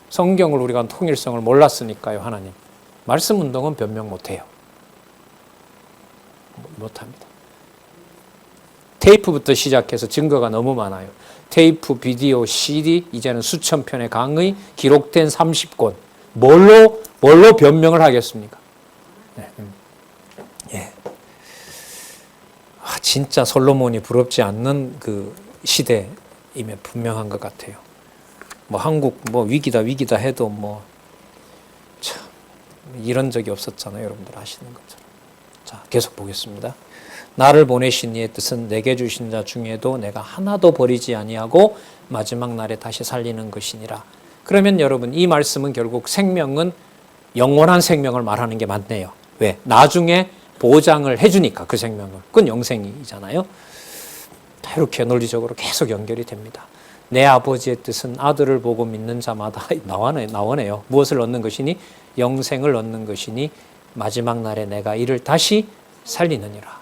성경을 우리가 통일성을 몰랐으니까요, 하나님. 말씀 운동은 변명 못해요. 못합니다. 테이프부터 시작해서 증거가 너무 많아요. 테이프, 비디오, CD, 이제는 수천 편의 강의, 기록된 30권. 뭘로 변명을 하겠습니까? 네. 예. 진짜 솔로몬이 부럽지 않는 그 시대임에 분명한 것 같아요. 뭐 한국 뭐 위기다 해도 뭐 참 이런 적이 없었잖아요. 여러분들 아시는 것처럼. 자, 계속 보겠습니다. 나를 보내신 이의 뜻은 내게 주신 자 중에도 내가 하나도 버리지 아니하고 마지막 날에 다시 살리는 것이니라. 그러면 여러분 이 말씀은 결국 생명은 영원한 생명을 말하는 게 맞네요. 왜? 나중에 보장을 해주니까 그 생명을. 그건 영생이잖아요. 이렇게 논리적으로 계속 연결이 됩니다. 내 아버지의 뜻은 아들을 보고 믿는 자마다 나오네요. 무엇을 얻는 것이니? 영생을 얻는 것이니 마지막 날에 내가 이를 다시 살리느니라.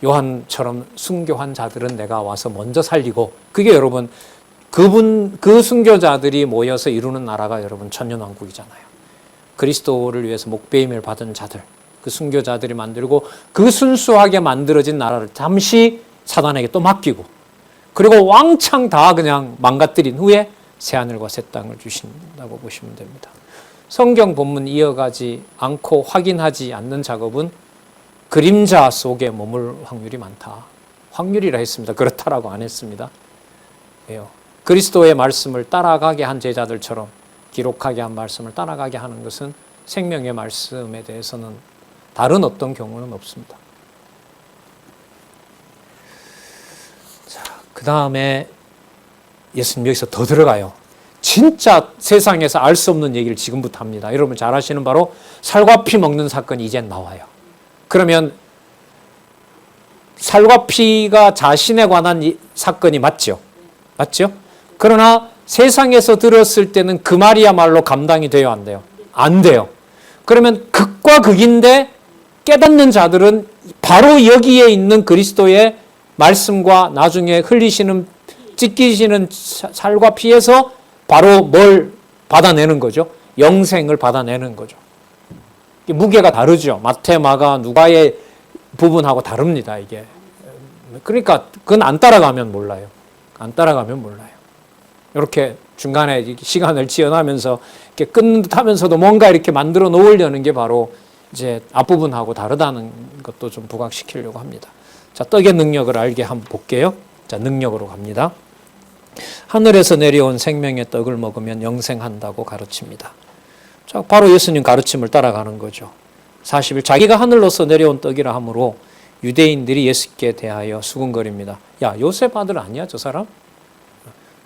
요한처럼 순교한 자들은 내가 와서 먼저 살리고, 그게 여러분 그 순교자들이 모여서 이루는 나라가 여러분 천년왕국이잖아요. 그리스도를 위해서 목배임을 받은 자들, 그 순교자들이 만들고 그 순수하게 만들어진 나라를 잠시 사단에게 또 맡기고, 그리고 왕창 다 그냥 망가뜨린 후에 새하늘과 새 땅을 주신다고 보시면 됩니다. 성경 본문 이어가지 않고 확인하지 않는 작업은 그림자 속에 머물 확률이 많다. 확률이라 했습니다. 그렇다라고 안 했습니다. 왜요? 그리스도의 말씀을 따라가게 한 제자들처럼 기록하게 한 말씀을 따라가게 하는 것은 생명의 말씀에 대해서는 다른 어떤 경우는 없습니다. 자, 그 다음에 예수님 여기서 더 들어가요. 진짜 세상에서 알 수 없는 얘기를 지금부터 합니다. 여러분 잘 아시는 바로 살과 피 먹는 사건이 이제 나와요. 그러면 살과 피가 자신에 관한 사건이 맞죠? 맞죠? 그러나 세상에서 들었을 때는 그 말이야말로 감당이 돼요, 안 돼요? 안 돼요. 그러면 극과 극인데 깨닫는 자들은 바로 여기에 있는 그리스도의 말씀과 나중에 흘리시는, 찢기시는 살과 피에서 바로 뭘 받아내는 거죠? 영생을 받아내는 거죠. 무게가 다르죠. 마태, 마가, 누가의 부분하고 다릅니다, 이게. 그러니까 그건 안 따라가면 몰라요. 안 따라가면 몰라요. 이렇게 중간에 시간을 지연하면서 이렇게 끊는 듯 하면서도 뭔가 이렇게 만들어 놓으려는 게 바로 이제 앞부분하고 다르다는 것도 좀 부각시키려고 합니다. 자, 떡의 능력을 알게 한번 볼게요. 자, 능력으로 갑니다. 하늘에서 내려온 생명의 떡을 먹으면 영생한다고 가르칩니다. 자, 바로 예수님 가르침을 따라가는 거죠. 40일 자기가 하늘로서 내려온 떡이라 하므로 유대인들이 예수께 대하여 수군거립니다. 야, 요셉 아들 아니야 저 사람?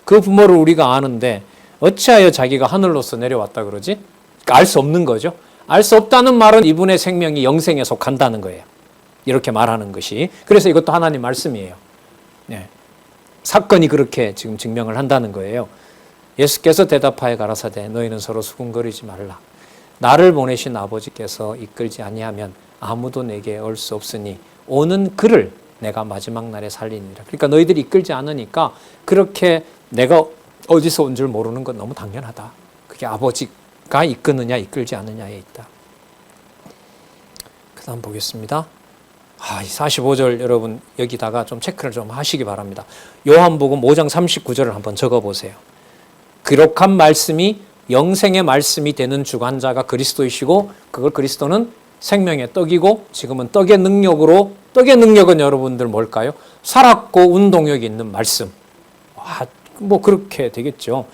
그 부모를 우리가 아는데 어찌하여 자기가 하늘로서 내려왔다 그러지? 그러니까 알 수 없는 거죠. 알 수 없다는 말은 이분의 생명이 영생에 속한다는 거예요. 이렇게 말하는 것이. 그래서 이것도 하나님 말씀이에요. 네. 사건이 그렇게 지금 증명을 한다는 거예요. 예수께서 대답하여 가라사대 너희는 서로 수군거리지 말라. 나를 보내신 아버지께서 이끌지 아니하면 아무도 내게 올 수 없으니 오는 그를 내가 마지막 날에 살리니라. 그러니까 너희들이 이끌지 않으니까 그렇게 내가 어디서 온 줄 모르는 건 너무 당연하다. 그게 아버지가 이끄느냐 이끌지 않느냐에 있다. 그 다음 보겠습니다. 이 45절 여러분 여기다가 좀 체크를 좀 하시기 바랍니다. 요한복음 5장 39절을 한번 적어보세요. 기록한 말씀이 영생의 말씀이 되는 주관자가 그리스도이시고 그걸 그리스도는 생명의 떡이고 지금은 떡의 능력으로, 떡의 능력은 여러분들 뭘까요? 살았고 운동력이 있는 말씀. 뭐 그렇게 되겠죠.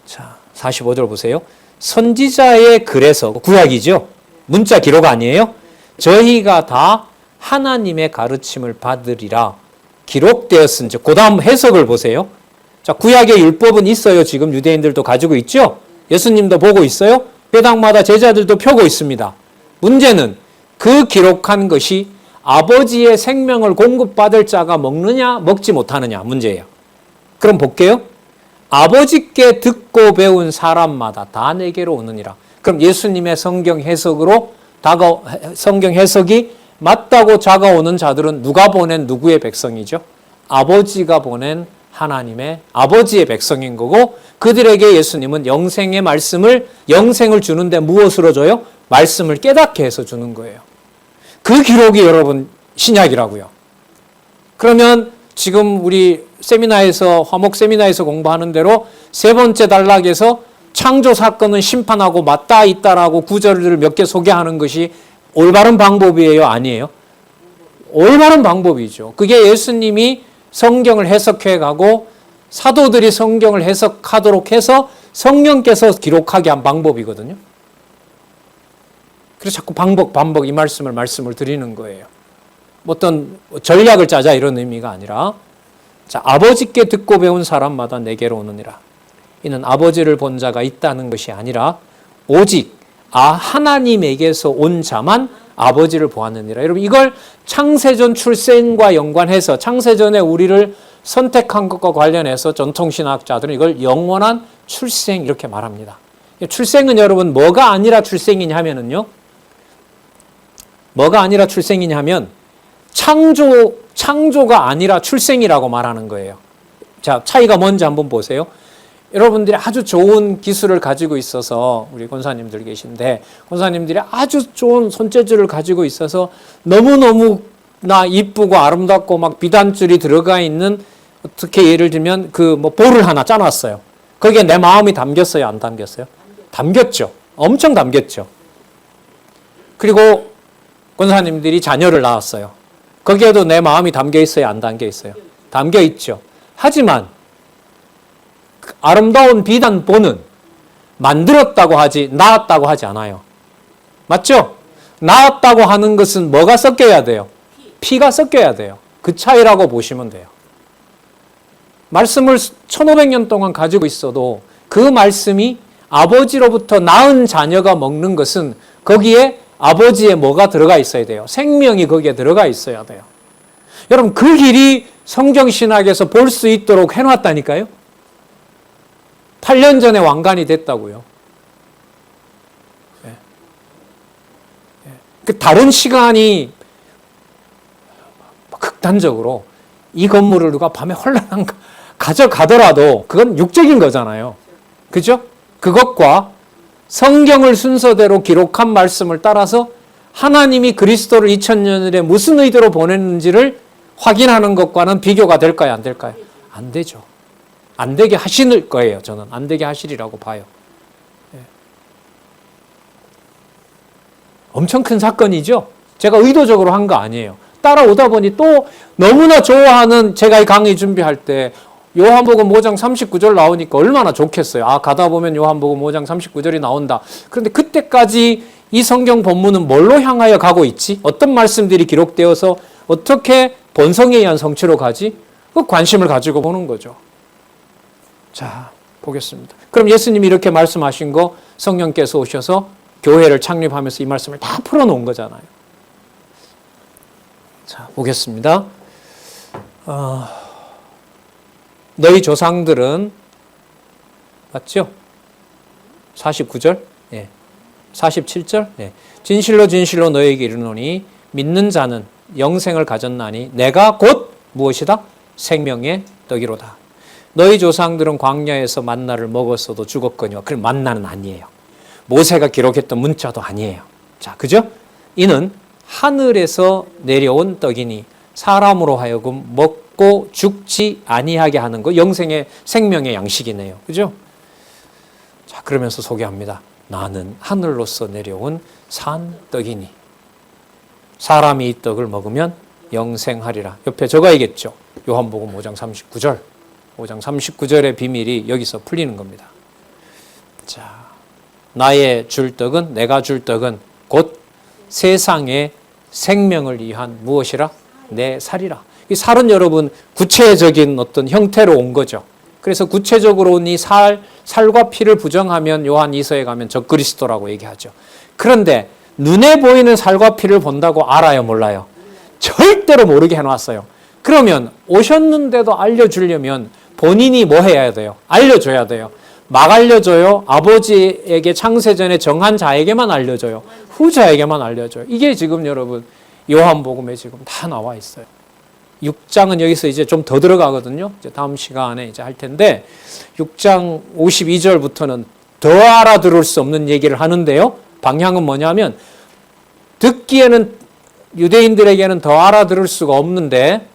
자, 45절 보세요. 선지자의 글에서, 구약이죠. 문자 기록 아니에요? 저희가 다 하나님의 가르침을 받으리라 기록되었은즉. 그 다음 해석을 보세요. 자, 구약의 율법은 있어요. 지금 유대인들도 가지고 있죠. 예수님도 보고 있어요. 회당마다 제자들도 펴고 있습니다. 문제는 그 기록한 것이 아버지의 생명을 공급받을 자가 먹느냐 먹지 못하느냐 문제예요. 그럼 볼게요. 아버지께 듣고 배운 사람마다 다 내게로 오느니라. 그럼 예수님의 성경 해석으로 성경 해석이 맞다고 다가오는 자들은 누가 보낸 누구의 백성이죠? 아버지가 보낸 하나님의 아버지의 백성인 거고, 그들에게 예수님은 영생의 말씀을, 영생을 주는데 무엇으로 줘요? 말씀을 깨닫게 해서 주는 거예요. 그 기록이 여러분 신약이라고요. 그러면 지금 우리 세미나에서, 화목 세미나에서 공부하는 대로 세 번째 단락에서 창조 사건은 심판하고 맞닿아 있다라고 구절을 몇 개 소개하는 것이 올바른 방법이에요? 아니에요? 올바른 방법이죠. 그게 예수님이 성경을 해석해 가고 사도들이 성경을 해석하도록 해서 성령께서 기록하게 한 방법이거든요. 그래서 자꾸 반복 이 말씀을 드리는 거예요. 어떤 전략을 짜자 이런 의미가 아니라, 자, 아버지께 듣고 배운 사람마다 내게로 오느니라. 이는 아버지를 본 자가 있다는 것이 아니라 오직 하나님에게서 온 자만 아버지를 보았느니라. 여러분, 이걸 창세전 출생과 연관해서 창세전에 우리를 선택한 것과 관련해서 전통신학자들은 이걸 영원한 출생 이렇게 말합니다. 출생은 여러분 뭐가 아니라 출생이냐 하면은요, 뭐가 아니라 출생이냐 하면 창조가 아니라 출생이라고 말하는 거예요. 자, 차이가 뭔지 한번 보세요. 여러분들이 아주 좋은 기술을 가지고 있어서, 우리 권사님들 계신데 권사님들이 아주 좋은 손재주를 가지고 있어서 너무너무나 이쁘고 아름답고 막 비단줄이 들어가 있는, 어떻게 예를 들면 볼을 하나 짜놨어요. 거기에 내 마음이 담겼어요? 안 담겼어요? 담겼죠. 엄청 담겼죠. 그리고 권사님들이 자녀를 낳았어요. 거기에도 내 마음이 담겨 있어요? 안 담겨 있어요? 담겨 있죠. 하지만 아름다운 비단보는 만들었다고 하지 낳았다고 하지 않아요. 맞죠? 낳았다고 하는 것은 뭐가 섞여야 돼요? 피가 섞여야 돼요. 그 차이라고 보시면 돼요. 말씀을 1500년 동안 가지고 있어도 그 말씀이 아버지로부터 낳은 자녀가 먹는 것은 거기에 아버지의 뭐가 들어가 있어야 돼요? 생명이 거기에 들어가 있어야 돼요. 여러분, 그 길이 성경신학에서 볼 수 있도록 해놨다니까요. 8년 전에 왕관이 됐다고요. 그 다른 시간이 극단적으로 이 건물을 누가 밤에 혼란한 가져가더라도 그건 육적인 거잖아요. 그죠? 그것과 성경을 순서대로 기록한 말씀을 따라서 하나님이 그리스도를 2000년 전에 무슨 의도로 보냈는지를 확인하는 것과는 비교가 될까요? 안 될까요? 안 되죠. 안 되게 하실 거예요. 저는 안 되게 하시리라고 봐요. 엄청 큰 사건이죠. 제가 의도적으로 한 거 아니에요. 따라오다 보니 또 너무나 좋아하는, 제가 이 강의 준비할 때 요한복음 5장 39절 나오니까 얼마나 좋겠어요. 가다 보면 요한복음 5장 39절이 나온다. 그런데 그때까지 이 성경 본문은 뭘로 향하여 가고 있지? 어떤 말씀들이 기록되어서 어떻게 본성에 의한 성취로 가지? 그 관심을 가지고 보는 거죠. 자, 보겠습니다. 그럼 예수님이 이렇게 말씀하신 거 성령께서 오셔서 교회를 창립하면서 이 말씀을 다 풀어놓은 거잖아요. 자, 보겠습니다. 너희 조상들은, 맞죠? 49절? 예. 47절? 예. 진실로 진실로 너희에게 이르노니 믿는 자는 영생을 가졌나니 내가 곧 무엇이다? 생명의 떡이로다. 너희 조상들은 광야에서 만나를 먹었어도 죽었거니와. 그럼 만나는 아니에요. 모세가 기록했던 문자도 아니에요. 자, 그죠? 이는 하늘에서 내려온 떡이니 사람으로 하여금 먹고 죽지 아니하게 하는 거, 영생의 생명의 양식이네요. 그죠? 자, 그러면서 소개합니다. 나는 하늘로서 내려온 산 떡이니 사람이 이 떡을 먹으면 영생하리라. 옆에 적어야겠죠. 요한복음 5장 39절. 5장 39절의 비밀이 여기서 풀리는 겁니다. 자, 나의 줄 떡은, 내가 줄 떡은 곧 세상의 생명을 위한 무엇이라? 내 살이라. 이 살은 여러분 구체적인 어떤 형태로 온 거죠. 그래서 구체적으로 온 이 살과 피를 부정하면 요한 2서에 가면 적그리스도라고 얘기하죠. 그런데 눈에 보이는 살과 피를 본다고 알아요, 몰라요? 절대로 모르게 해놨어요. 그러면 오셨는데도 알려주려면 본인이 뭐 해야 돼요? 알려줘야 돼요. 막 알려줘요? 아버지에게 창세전에 정한 자에게만 알려줘요? 후자에게만 알려줘요? 이게 지금 여러분 요한복음에 지금 다 나와 있어요. 6장은 여기서 이제 좀 더 들어가거든요. 이제 다음 시간에 이제 할 텐데 6장 52절부터는 더 알아들을 수 없는 얘기를 하는데요. 방향은 뭐냐면 듣기에는 유대인들에게는 더 알아들을 수가 없는데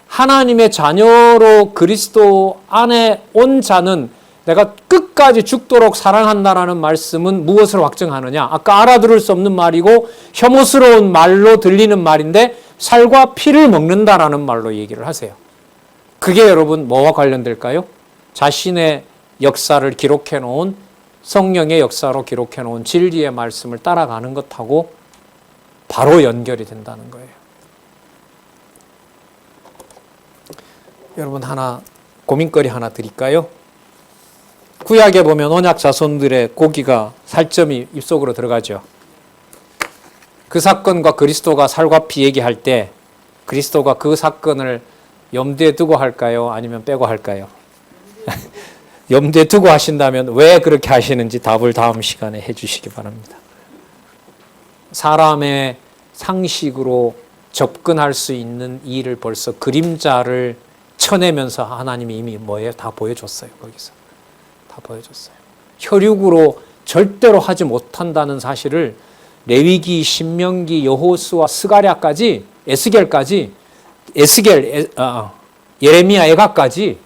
하나님의 자녀로 그리스도 안에 온 자는 내가 끝까지 죽도록 사랑한다라는 말씀은 무엇을 확증하느냐? 아까 알아들을 수 없는 말이고 혐오스러운 말로 들리는 말인데 살과 피를 먹는다라는 말로 얘기를 하세요. 그게 여러분 뭐와 관련될까요? 자신의 역사를 기록해 놓은 성령의 역사로 기록해 놓은 진리의 말씀을 따라가는 것하고 바로 연결이 된다는 거예요. 여러분 하나 고민거리 하나 드릴까요? 구약에 보면 언약 자손들의 고기가 살점이 입속으로 들어가죠. 그 사건과 그리스도가 살과 피 얘기할 때 그리스도가 그 사건을 염두에 두고 할까요? 아니면 빼고 할까요? 염두에 두고 하신다면 왜 그렇게 하시는지 답을 다음 시간에 해주시기 바랍니다. 사람의 상식으로 접근할 수 있는 일을 벌써 그림자를 쳐내면서 하나님이 이미 뭐예요? 다 보여줬어요. 거기서 다 보여줬어요. 혈육으로 절대로 하지 못한다는 사실을 레위기, 신명기, 여호수아, 스가랴까지, 에스겔까지, 예레미야, 애가까지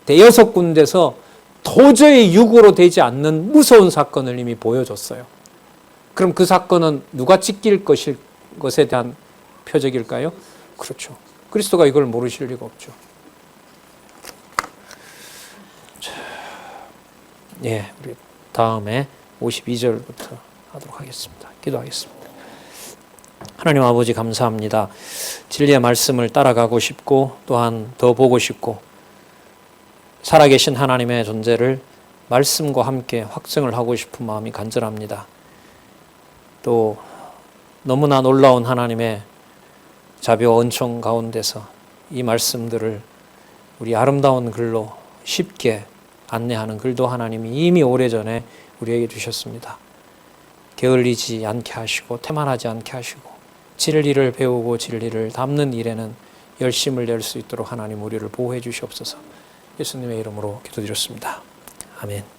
대여섯 군데서 도저히 육으로 되지 않는 무서운 사건을 이미 보여줬어요. 그럼 그 사건은 누가 지킬 것에 대한 표적일까요? 그렇죠. 그리스도가 이걸 모르실 리가 없죠. 예, 우리 다음에 52절부터 하도록 하겠습니다. 기도하겠습니다. 하나님 아버지 감사합니다. 진리의 말씀을 따라가고 싶고 또한 더 보고 싶고 살아계신 하나님의 존재를 말씀과 함께 확증을 하고 싶은 마음이 간절합니다. 또 너무나 놀라운 하나님의 자비와 은총 가운데서 이 말씀들을 우리 아름다운 글로 쉽게 안내하는 글도 하나님이 이미 오래전에 우리에게 주셨습니다. 게을리지 않게 하시고 태만하지 않게 하시고 진리를 배우고 진리를 담는 일에는 열심을 낼 수 있도록 하나님 우리를 보호해 주시옵소서. 예수님의 이름으로 기도드렸습니다. 아멘.